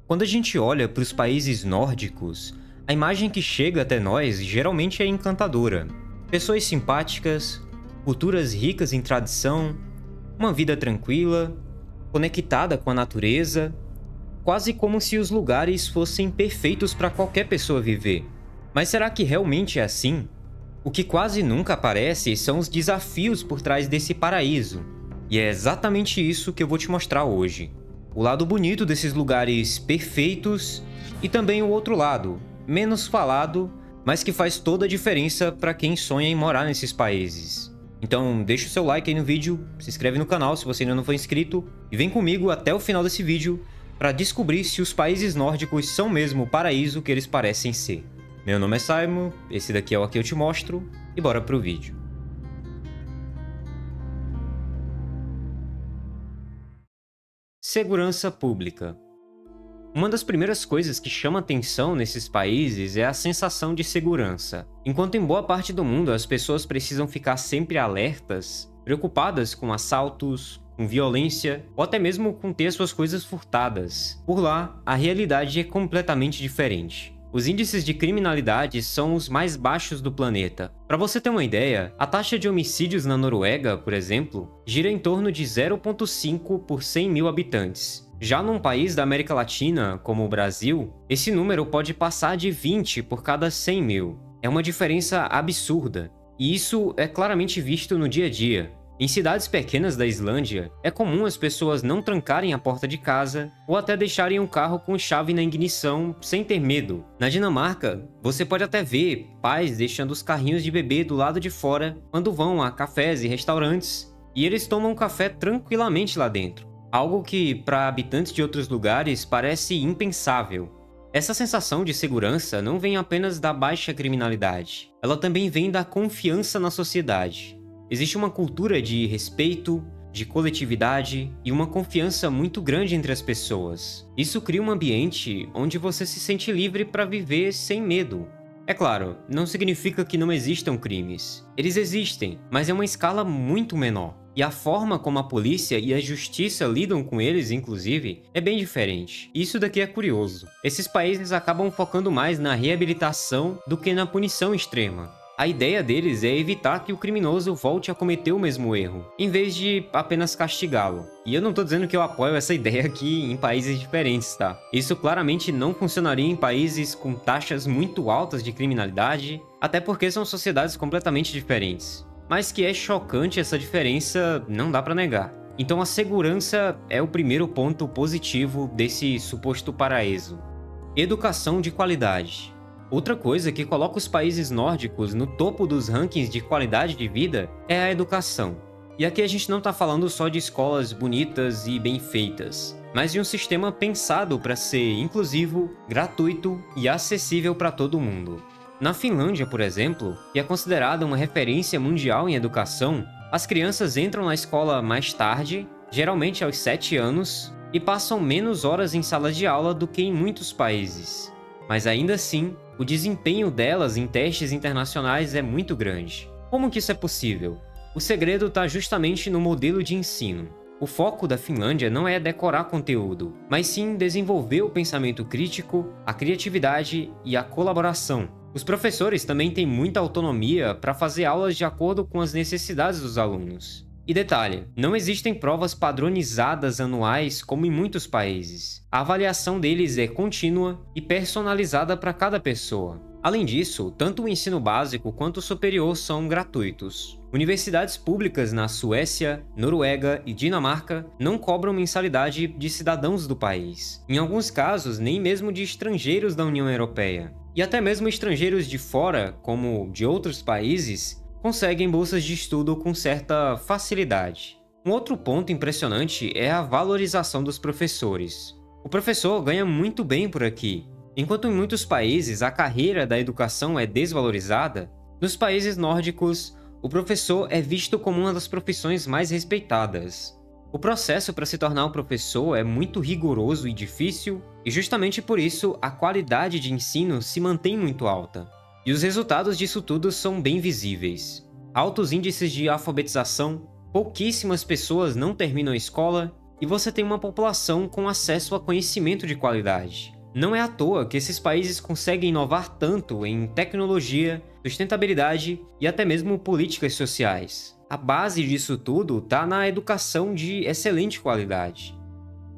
Quando a gente olha para os países nórdicos, a imagem que chega até nós geralmente é encantadora. Pessoas simpáticas, culturas ricas em tradição, uma vida tranquila, conectada com a natureza, quase como se os lugares fossem perfeitos para qualquer pessoa viver. Mas será que realmente é assim? O que quase nunca aparece são os desafios por trás desse paraíso. E é exatamente isso que eu vou te mostrar hoje. O lado bonito desses lugares perfeitos e também o outro lado, menos falado, mas que faz toda a diferença para quem sonha em morar nesses países. Então deixa o seu like aí no vídeo, se inscreve no canal se você ainda não for inscrito e vem comigo até o final desse vídeo para descobrir se os países nórdicos são mesmo o paraíso que eles parecem ser. Meu nome é Simon, esse daqui é o Aqui Eu Te Mostro e bora pro vídeo. Segurança pública. Uma das primeiras coisas que chama atenção nesses países é a sensação de segurança. Enquanto em boa parte do mundo as pessoas precisam ficar sempre alertas, preocupadas com assaltos, com violência ou até mesmo com ter suas coisas furtadas, por lá a realidade é completamente diferente. Os índices de criminalidade são os mais baixos do planeta. Para você ter uma ideia, a taxa de homicídios na Noruega, por exemplo, gira em torno de 0,5 por 100 mil habitantes. Já num país da América Latina, como o Brasil, esse número pode passar de 20 por cada 100 mil. É uma diferença absurda. E isso é claramente visto no dia a dia. Em cidades pequenas da Islândia, é comum as pessoas não trancarem a porta de casa ou até deixarem um carro com chave na ignição sem ter medo. Na Dinamarca, você pode até ver pais deixando os carrinhos de bebê do lado de fora quando vão a cafés e restaurantes, e eles tomam café tranquilamente lá dentro. Algo que, para habitantes de outros lugares, parece impensável. Essa sensação de segurança não vem apenas da baixa criminalidade, ela também vem da confiança na sociedade. Existe uma cultura de respeito, de coletividade e uma confiança muito grande entre as pessoas. Isso cria um ambiente onde você se sente livre para viver sem medo. É claro, não significa que não existam crimes. Eles existem, mas é uma escala muito menor. E a forma como a polícia e a justiça lidam com eles, inclusive, é bem diferente. Isso daqui é curioso. Esses países acabam focando mais na reabilitação do que na punição extrema. A ideia deles é evitar que o criminoso volte a cometer o mesmo erro, em vez de apenas castigá-lo. E eu não tô dizendo que eu apoio essa ideia aqui em países diferentes, tá? Isso claramente não funcionaria em países com taxas muito altas de criminalidade, até porque são sociedades completamente diferentes. Mas que é chocante essa diferença, não dá pra negar. Então a segurança é o primeiro ponto positivo desse suposto paraíso. Educação de qualidade. Outra coisa que coloca os países nórdicos no topo dos rankings de qualidade de vida é a educação. E aqui a gente não está falando só de escolas bonitas e bem feitas, mas de um sistema pensado para ser inclusivo, gratuito e acessível para todo mundo. Na Finlândia, por exemplo, que é considerada uma referência mundial em educação, as crianças entram na escola mais tarde, geralmente aos 7 anos, e passam menos horas em salas de aula do que em muitos países. Mas ainda assim, o desempenho delas em testes internacionais é muito grande. Como que isso é possível? O segredo está justamente no modelo de ensino. O foco da Finlândia não é decorar conteúdo, mas sim desenvolver o pensamento crítico, a criatividade e a colaboração. Os professores também têm muita autonomia para fazer aulas de acordo com as necessidades dos alunos. E detalhe, não existem provas padronizadas anuais como em muitos países. A avaliação deles é contínua e personalizada para cada pessoa. Além disso, tanto o ensino básico quanto o superior são gratuitos. Universidades públicas na Suécia, Noruega e Dinamarca não cobram mensalidade de cidadãos do país. Em alguns casos, nem mesmo de estrangeiros da União Europeia. E até mesmo estrangeiros de fora, como de outros países, conseguem bolsas de estudo com certa facilidade. Um outro ponto impressionante é a valorização dos professores. O professor ganha muito bem por aqui. Enquanto em muitos países a carreira da educação é desvalorizada, nos países nórdicos, o professor é visto como uma das profissões mais respeitadas. O processo para se tornar um professor é muito rigoroso e difícil, e justamente por isso a qualidade de ensino se mantém muito alta. E os resultados disso tudo são bem visíveis. Altos índices de alfabetização, pouquíssimas pessoas não terminam a escola e você tem uma população com acesso a conhecimento de qualidade. Não é à toa que esses países conseguem inovar tanto em tecnologia, sustentabilidade e até mesmo políticas sociais. A base disso tudo está na educação de excelente qualidade,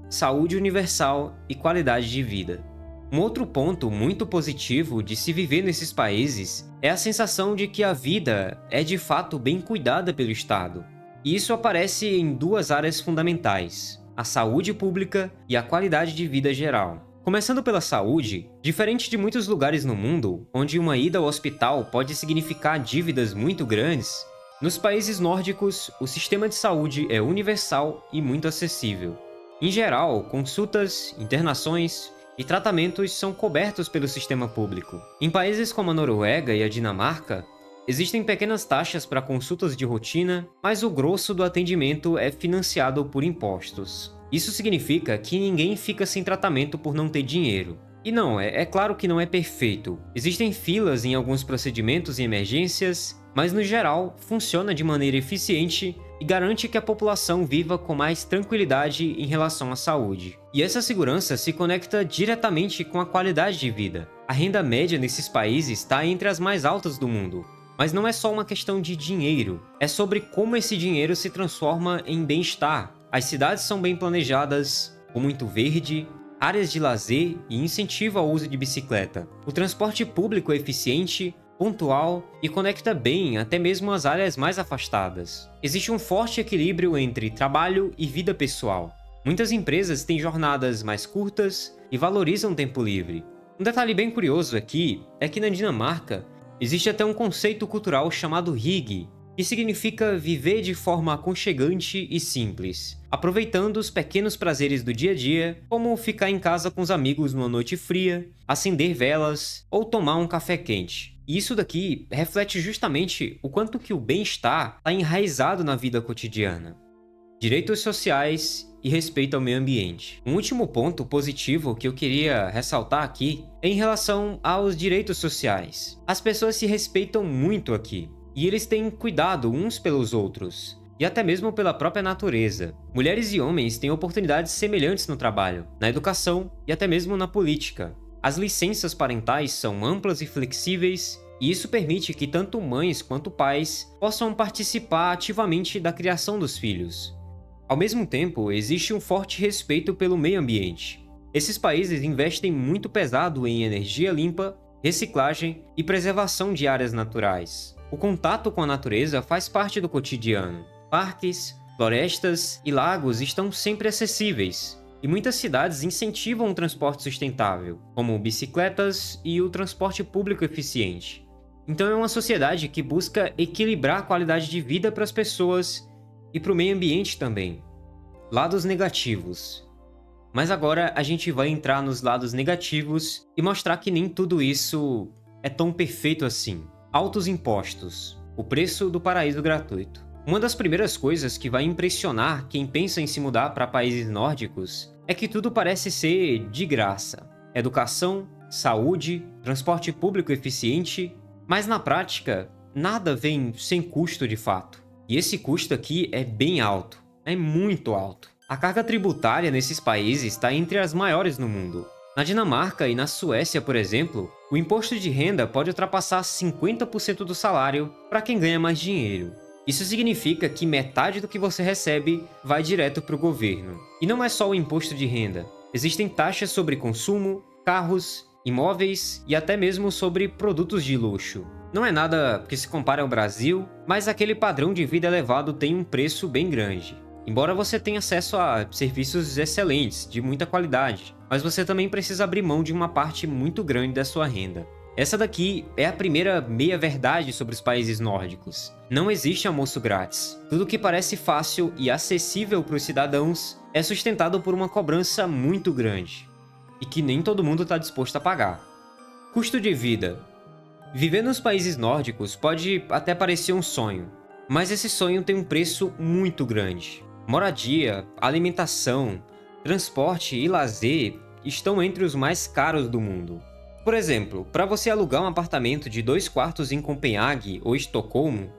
saúde universal e qualidade de vida. Um outro ponto muito positivo de se viver nesses países é a sensação de que a vida é de fato bem cuidada pelo Estado. E isso aparece em duas áreas fundamentais: a saúde pública e a qualidade de vida geral. Começando pela saúde, diferente de muitos lugares no mundo, onde uma ida ao hospital pode significar dívidas muito grandes, nos países nórdicos, o sistema de saúde é universal e muito acessível. Em geral, consultas, internações e tratamentos são cobertos pelo sistema público. Em países como a Noruega e a Dinamarca, existem pequenas taxas para consultas de rotina, mas o grosso do atendimento é financiado por impostos. Isso significa que ninguém fica sem tratamento por não ter dinheiro. E não, é claro que não é perfeito. Existem filas em alguns procedimentos e emergências, mas no geral funciona de maneira eficiente e garante que a população viva com mais tranquilidade em relação à saúde. E essa segurança se conecta diretamente com a qualidade de vida. A renda média nesses países está entre as mais altas do mundo. Mas não é só uma questão de dinheiro, é sobre como esse dinheiro se transforma em bem-estar. As cidades são bem planejadas, com muito verde, áreas de lazer e incentivo ao uso de bicicleta. O transporte público é eficiente, pontual e conecta bem até mesmo as áreas mais afastadas. Existe um forte equilíbrio entre trabalho e vida pessoal. Muitas empresas têm jornadas mais curtas e valorizam o tempo livre. Um detalhe bem curioso aqui é que na Dinamarca existe até um conceito cultural chamado hygge, que significa viver de forma aconchegante e simples, aproveitando os pequenos prazeres do dia a dia, como ficar em casa com os amigos numa noite fria, acender velas ou tomar um café quente. E isso daqui reflete justamente o quanto que o bem-estar está enraizado na vida cotidiana. Direitos sociais e respeito ao meio ambiente. Um último ponto positivo que eu queria ressaltar aqui é em relação aos direitos sociais. As pessoas se respeitam muito aqui. E eles têm cuidado uns pelos outros, e até mesmo pela própria natureza. Mulheres e homens têm oportunidades semelhantes no trabalho, na educação e até mesmo na política. As licenças parentais são amplas e flexíveis, e isso permite que tanto mães quanto pais possam participar ativamente da criação dos filhos. Ao mesmo tempo, existe um forte respeito pelo meio ambiente. Esses países investem muito pesado em energia limpa, reciclagem e preservação de áreas naturais. O contato com a natureza faz parte do cotidiano. Parques, florestas e lagos estão sempre acessíveis, e muitas cidades incentivam o transporte sustentável, como bicicletas e o transporte público eficiente. Então é uma sociedade que busca equilibrar a qualidade de vida para as pessoas e para o meio ambiente também. Lados negativos. Mas agora a gente vai entrar nos lados negativos e mostrar que nem tudo isso é tão perfeito assim. Altos impostos. O preço do paraíso gratuito. Uma das primeiras coisas que vai impressionar quem pensa em se mudar para países nórdicos é que tudo parece ser de graça. Educação, saúde, transporte público eficiente, mas na prática, nada vem sem custo de fato. E esse custo aqui é bem alto, é muito alto. A carga tributária nesses países está entre as maiores no mundo. Na Dinamarca e na Suécia, por exemplo, o imposto de renda pode ultrapassar 50% do salário para quem ganha mais dinheiro. Isso significa que metade do que você recebe vai direto para o governo. E não é só o imposto de renda. Existem taxas sobre consumo, carros, imóveis e até mesmo sobre produtos de luxo. Não é nada que se compare ao Brasil, mas aquele padrão de vida elevado tem um preço bem grande. Embora você tenha acesso a serviços excelentes, de muita qualidade, mas você também precisa abrir mão de uma parte muito grande da sua renda. Essa daqui é a primeira meia-verdade sobre os países nórdicos. Não existe almoço grátis. Tudo que parece fácil e acessível para os cidadãos é sustentado por uma cobrança muito grande, e que nem todo mundo está disposto a pagar. Custo de vida. Viver nos países nórdicos pode até parecer um sonho, mas esse sonho tem um preço muito grande. Moradia, alimentação, transporte e lazer estão entre os mais caros do mundo. Por exemplo, para você alugar um apartamento de 2 quartos em Copenhague ou Estocolmo,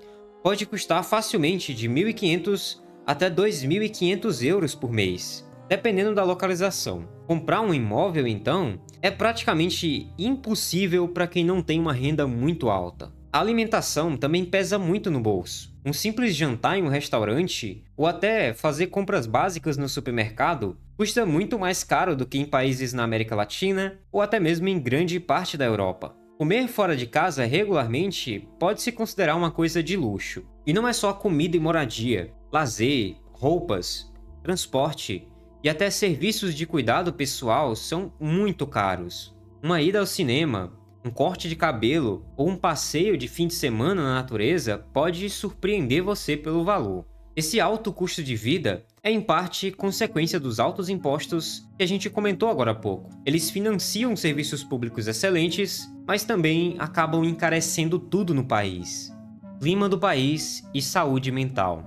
pode custar facilmente de 1.500 até 2.500 euros por mês, dependendo da localização. Comprar um imóvel, então, é praticamente impossível para quem não tem uma renda muito alta. A alimentação também pesa muito no bolso. Um simples jantar em um restaurante, ou até fazer compras básicas no supermercado, custa muito mais caro do que em países na América Latina, ou até mesmo em grande parte da Europa. Comer fora de casa regularmente pode se considerar uma coisa de luxo. E não é só comida e moradia, lazer, roupas, transporte e até serviços de cuidado pessoal são muito caros. Uma ida ao cinema, um corte de cabelo ou um passeio de fim de semana na natureza pode surpreender você pelo valor. Esse alto custo de vida é em parte consequência dos altos impostos que a gente comentou agora há pouco. Eles financiam serviços públicos excelentes, mas também acabam encarecendo tudo no país. Clima do país e saúde mental.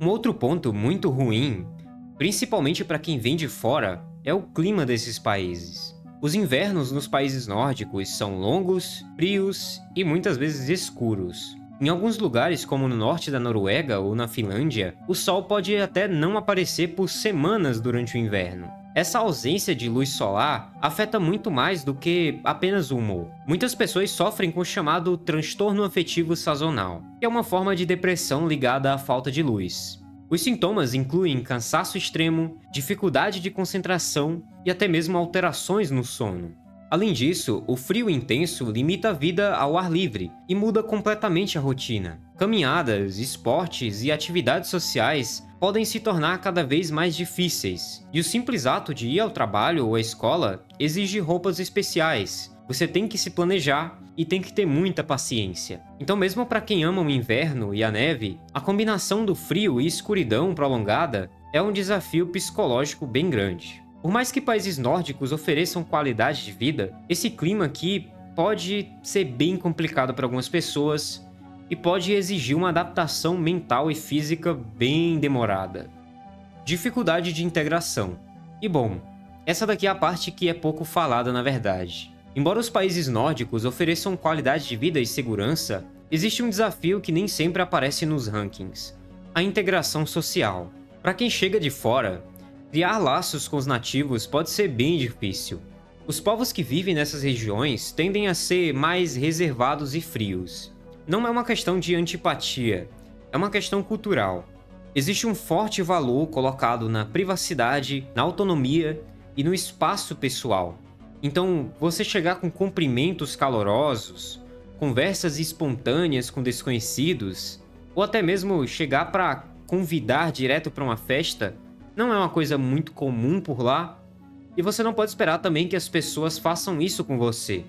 Um outro ponto muito ruim, principalmente para quem vem de fora, é o clima desses países. Os invernos nos países nórdicos são longos, frios e muitas vezes escuros. Em alguns lugares, como no norte da Noruega ou na Finlândia, o sol pode até não aparecer por semanas durante o inverno. Essa ausência de luz solar afeta muito mais do que apenas o humor. Muitas pessoas sofrem com o chamado transtorno afetivo sazonal, que é uma forma de depressão ligada à falta de luz. Os sintomas incluem cansaço extremo, dificuldade de concentração e até mesmo alterações no sono. Além disso, o frio intenso limita a vida ao ar livre e muda completamente a rotina. Caminhadas, esportes e atividades sociais podem se tornar cada vez mais difíceis, e o simples ato de ir ao trabalho ou à escola exige roupas especiais. Você tem que se planejar e tem que ter muita paciência. Então, mesmo para quem ama o inverno e a neve, a combinação do frio e escuridão prolongada é um desafio psicológico bem grande. Por mais que países nórdicos ofereçam qualidade de vida, esse clima aqui pode ser bem complicado para algumas pessoas e pode exigir uma adaptação mental e física bem demorada. Dificuldade de integração. E bom, essa daqui é a parte que é pouco falada na verdade. Embora os países nórdicos ofereçam qualidade de vida e segurança, existe um desafio que nem sempre aparece nos rankings: a integração social. Para quem chega de fora, criar laços com os nativos pode ser bem difícil. Os povos que vivem nessas regiões tendem a ser mais reservados e frios. Não é uma questão de antipatia, é uma questão cultural. Existe um forte valor colocado na privacidade, na autonomia e no espaço pessoal. Então, você chegar com cumprimentos calorosos, conversas espontâneas com desconhecidos, ou até mesmo chegar para convidar direto para uma festa, não é uma coisa muito comum por lá, e você não pode esperar também que as pessoas façam isso com você.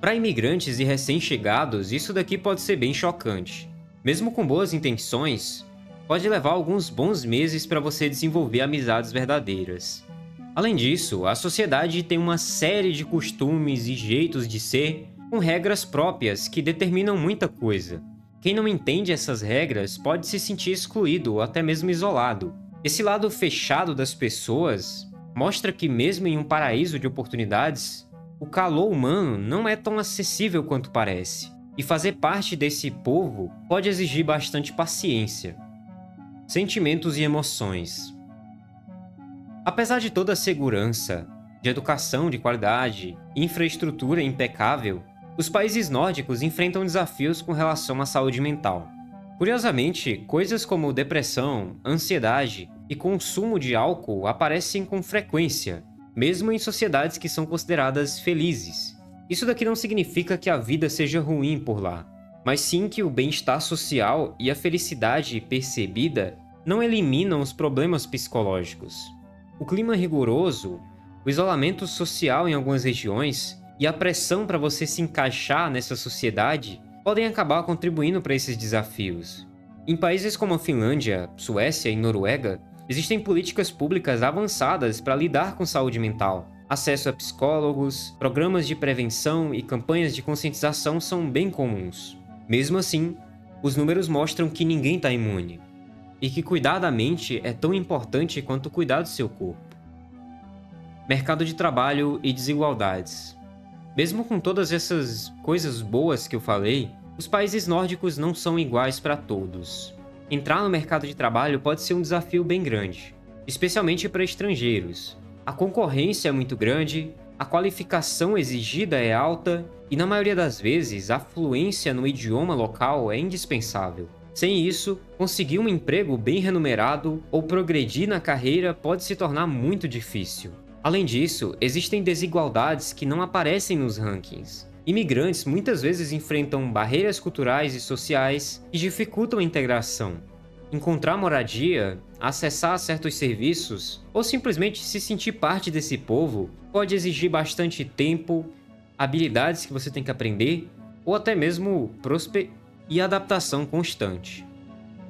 Para imigrantes e recém-chegados, isso daqui pode ser bem chocante. Mesmo com boas intenções, pode levar alguns bons meses para você desenvolver amizades verdadeiras. Além disso, a sociedade tem uma série de costumes e jeitos de ser, com regras próprias que determinam muita coisa. Quem não entende essas regras pode se sentir excluído ou até mesmo isolado. Esse lado fechado das pessoas mostra que mesmo em um paraíso de oportunidades, o calor humano não é tão acessível quanto parece. E fazer parte desse povo pode exigir bastante paciência. Sentimentos e emoções. Apesar de toda a segurança, de educação de qualidade e infraestrutura impecável, os países nórdicos enfrentam desafios com relação à saúde mental. Curiosamente, coisas como depressão, ansiedade e consumo de álcool aparecem com frequência, mesmo em sociedades que são consideradas felizes. Isso daqui não significa que a vida seja ruim por lá, mas sim que o bem-estar social e a felicidade percebida não eliminam os problemas psicológicos. O clima rigoroso, o isolamento social em algumas regiões e a pressão para você se encaixar nessa sociedade podem acabar contribuindo para esses desafios. Em países como a Finlândia, Suécia e Noruega, existem políticas públicas avançadas para lidar com saúde mental. Acesso a psicólogos, programas de prevenção e campanhas de conscientização são bem comuns. Mesmo assim, os números mostram que ninguém está imune, e que cuidar da mente é tão importante quanto cuidar do seu corpo. Mercado de trabalho e desigualdades. Mesmo com todas essas coisas boas que eu falei, os países nórdicos não são iguais para todos. Entrar no mercado de trabalho pode ser um desafio bem grande, especialmente para estrangeiros. A concorrência é muito grande, a qualificação exigida é alta e, na maioria das vezes, a fluência no idioma local é indispensável. Sem isso, conseguir um emprego bem remunerado ou progredir na carreira pode se tornar muito difícil. Além disso, existem desigualdades que não aparecem nos rankings. Imigrantes muitas vezes enfrentam barreiras culturais e sociais que dificultam a integração. Encontrar moradia, acessar certos serviços ou simplesmente se sentir parte desse povo pode exigir bastante tempo, habilidades que você tem que aprender ou até mesmo e adaptação constante.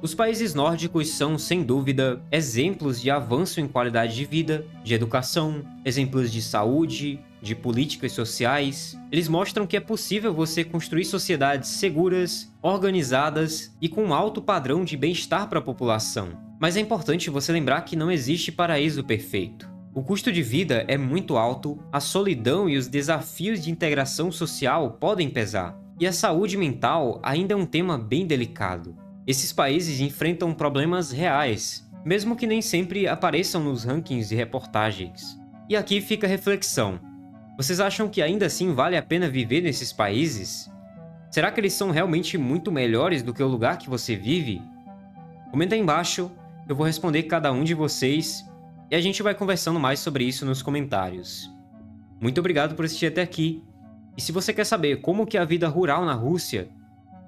Os países nórdicos são, sem dúvida, exemplos de avanço em qualidade de vida, de educação, exemplos de saúde, de políticas sociais. Eles mostram que é possível você construir sociedades seguras, organizadas e com um alto padrão de bem-estar para a população. Mas é importante você lembrar que não existe paraíso perfeito. O custo de vida é muito alto, a solidão e os desafios de integração social podem pesar, e a saúde mental ainda é um tema bem delicado. Esses países enfrentam problemas reais, mesmo que nem sempre apareçam nos rankings e reportagens. E aqui fica a reflexão. Vocês acham que ainda assim vale a pena viver nesses países? Será que eles são realmente muito melhores do que o lugar que você vive? Comenta aí embaixo, eu vou responder cada um de vocês e a gente vai conversando mais sobre isso nos comentários. Muito obrigado por assistir até aqui. E se você quer saber como que é a vida rural na Rússia,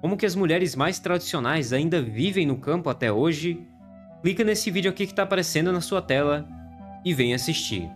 como que as mulheres mais tradicionais ainda vivem no campo até hoje, clica nesse vídeo aqui que está aparecendo na sua tela e vem assistir.